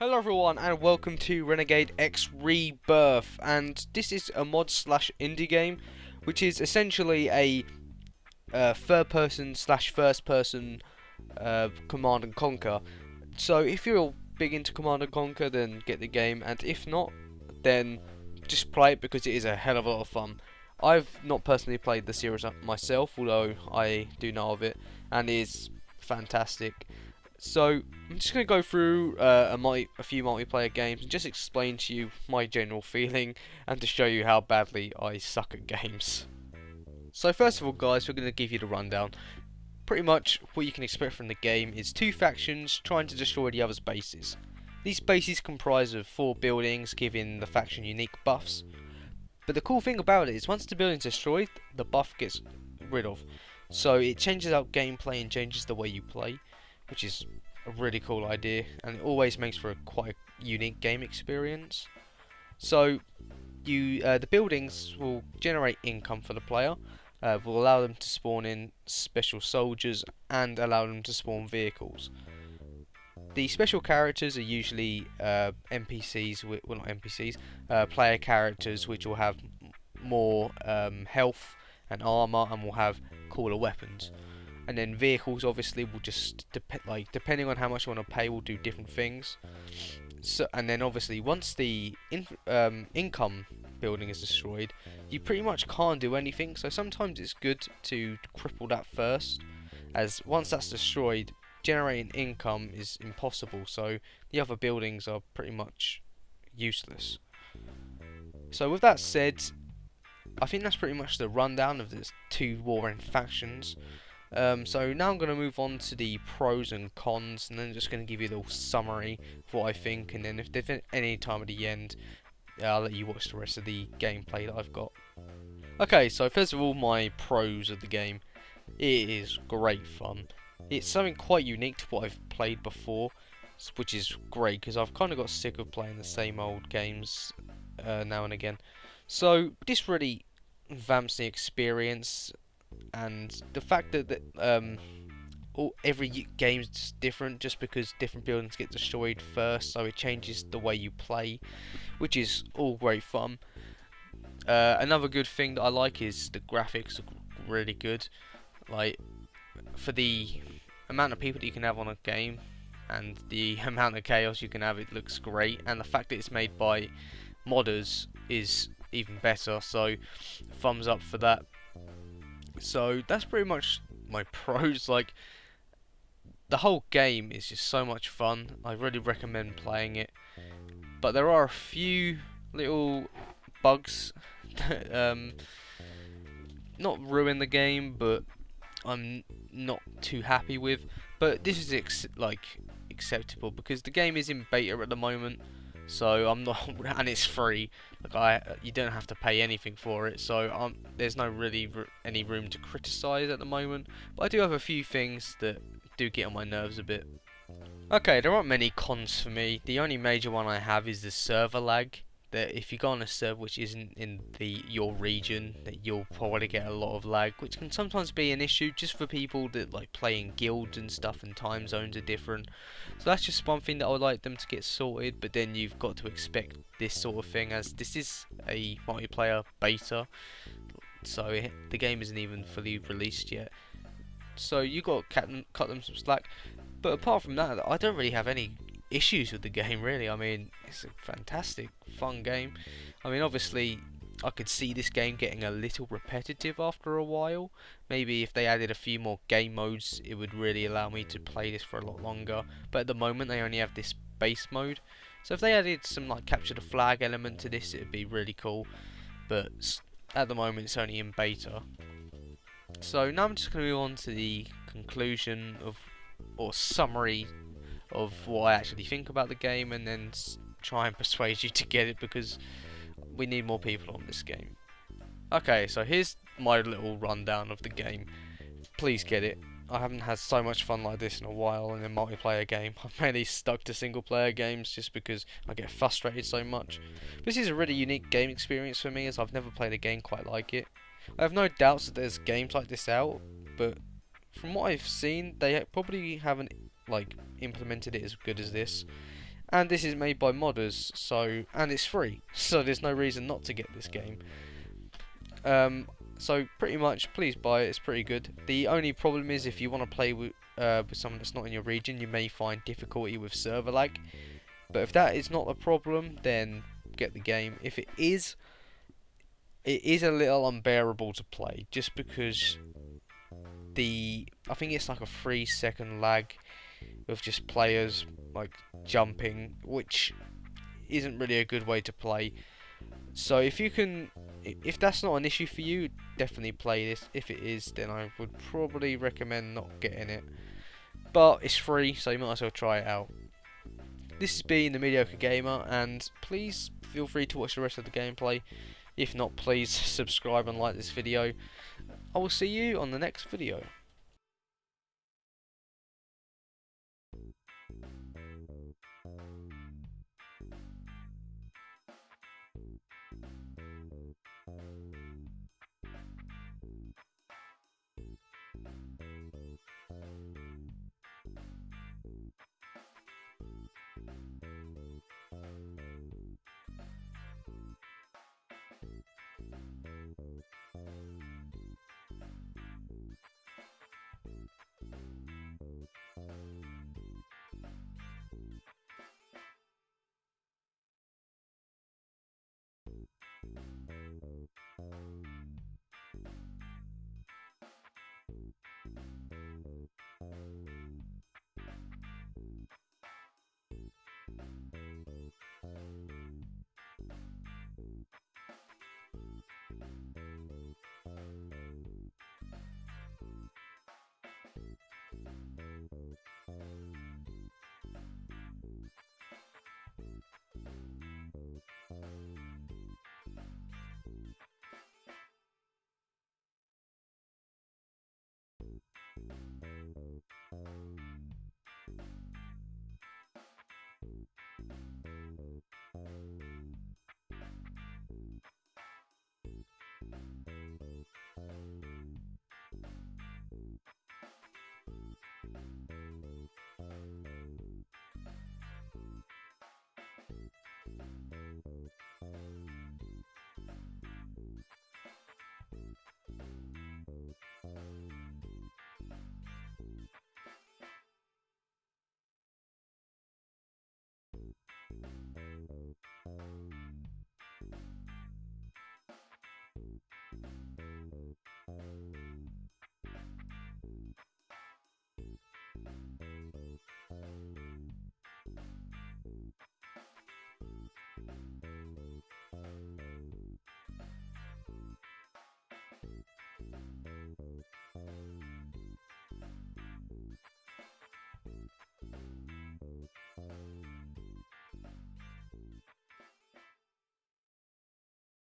Hello everyone and welcome to Renegade X Rebirth, and this is a mod slash indie game which is essentially a third person slash first person command and conquer. So if you're big into command and conquer, then get the game, and if not, then just play it because it is a hell of a lot of fun. I've not personally played the series myself, although I do know of it, and it is fantastic. So I'm just going to go through a few multiplayer games and just explain to you my general feeling and to show you how badly I suck at games. So first of all, guys, we're going to give you the rundown. Pretty much what you can expect from the game is two factions trying to destroy the other's bases. These bases comprise of 4 buildings, giving the faction unique buffs. But the cool thing about it is once the building's destroyed, the buff gets rid of. So it changes out gameplay and changes the way you play, which is a really cool idea, and it always makes for a quite unique game experience. So the buildings will generate income for the player, will allow them to spawn in special soldiers and allow them to spawn vehicles. The special characters are usually NPCs, well not NPCs, player characters, which will have more health and armor and will have cooler weapons. And then vehicles obviously will just depending on how much you want to pay, will do different things. So, and then obviously once the income building is destroyed, you pretty much can't do anything. So sometimes it's good to cripple that first, as once that's destroyed, generating income is impossible. So the other buildings are pretty much useless. So with that said, I think that's pretty much the rundown of the two warring factions. So now I'm going to move on to the pros and cons, and then just going to give you a little summary of what I think, and then if there's any time at the end, I'll let you watch the rest of the gameplay that I've got. Okay, so first of all, my pros of the game. It is great fun. It's something quite unique to what I've played before, which is great because I've kind of got sick of playing the same old games now and again. So this really vamps the experience. And the fact that every game's different, just because different buildings get destroyed first, so it changes the way you play, which is all great fun. Another good thing that I like is the graphics are really good. Like, for the amount of people that you can have on a game and the amount of chaos you can have, it looks great. And the fact that it's made by modders is even better, so thumbs up for that. So that's pretty much my pros. Like, the whole game is just so much fun. I really recommend playing it, but there are a few little bugs that not ruin the game, but I'm not too happy with. But this is acceptable because the game is in beta at the moment, so I'm not, and it's free. Like, you don't have to pay anything for it, so there's no really any room to criticise at the moment. But I do have a few things that do get on my nerves a bit. Okay, there aren't many cons for me. The only major one I have is the server lag. That if you go on a server which isn't in your region, that you'll probably get a lot of lag, which can sometimes be an issue just for people that like play in guilds and stuff, and time zones are different. So that's just one thing that I would like them to get sorted. But then you've got to expect this sort of thing, as this is a multiplayer beta, so the game isn't even fully released yet. So you got to cut them some slack. But apart from that, I don't really have any issues with the game, really. I mean, it's a fantastic, fun game. I mean, obviously, I could see this game getting a little repetitive after a while. Maybe if they added a few more game modes, it would really allow me to play this for a lot longer. But at the moment, they only have this base mode. So if they added some like capture the flag element to this, it would be really cool. But at the moment, it's only in beta. So now I'm just going to move on to the conclusion of, or summary of what I actually think about the game, and then try and persuade you to get it, because we need more people on this game. Okay, so here's my little rundown of the game. Please get it. I haven't had so much fun like this in a while in a multiplayer game. I've mainly stuck to single player games just because I get frustrated so much. This is a really unique game experience for me, as I've never played a game quite like it. I have no doubts that there's games like this out, but from what I've seen, they probably haven't implemented it as good as this. and this is made by modders, and it's free, so there's no reason not to get this game. So pretty much, please buy it. It's pretty good. The only problem is if you want to play with someone that's not in your region, you may find difficulty with server lag. But if that is not a problem, then get the game. If it is a little unbearable to play, just because I think it's like a 3-second lag with just players like jumping, which isn't really a good way to play. So if that's not an issue for you, definitely play this. If it is, then I would probably recommend not getting it. But it's free, so you might as well try it out. This has been the Mediocre Gamer, and please feel free to watch the rest of the gameplay. If not, please subscribe and like this video. I will see you on the next video.